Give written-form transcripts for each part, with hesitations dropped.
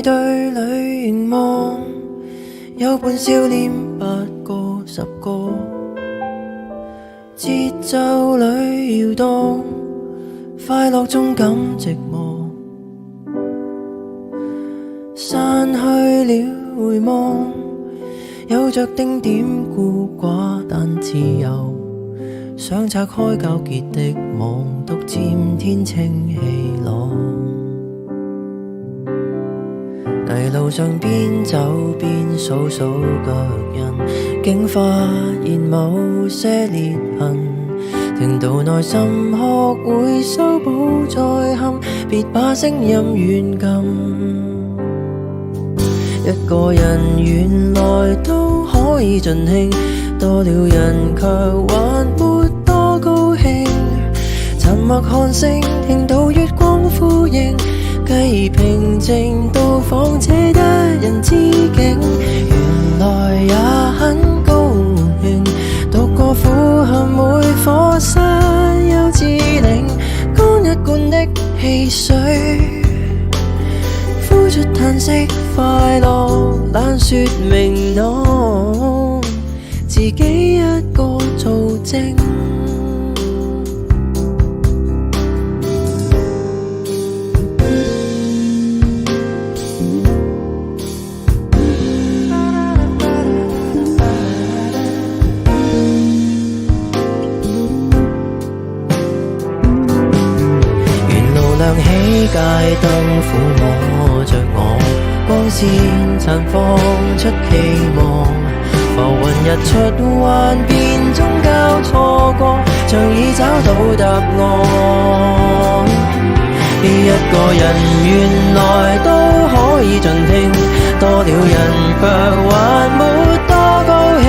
對裏凝望，有半笑臉8個10個，節奏裏搖動，快樂中感寂寞，散去了回望，有着丁點孤寡但自由，想拆開糾結的網，獨佔天清氣朗。泥路上邊走邊數數腳印，竟發現某些裂痕，聽到內心學會修補再憾，別把聲音軟禁。一個人原來都可以盡興，多了人卻還沒多高興。沉默看星，聽到月光呼應，繼而平靜到訪這得人之境。原來也很高興，獨個俯瞰每顆山丘之嶺，乾一罐的汽水，呼出嘆息，快樂懶說明朗，自己一個做證。亮起街燈撫摸着我，光線綻放出期望，浮雲日出幻變中交錯過，像已找到答案。一個人原來都可以盡興，多了人卻還沒多高興。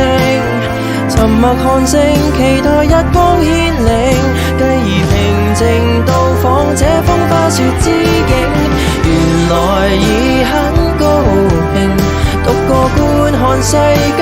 沉默看星，期待日光牽領，繼而平靜到訪這風花雪之境。原來已很高興，獨個觀看世界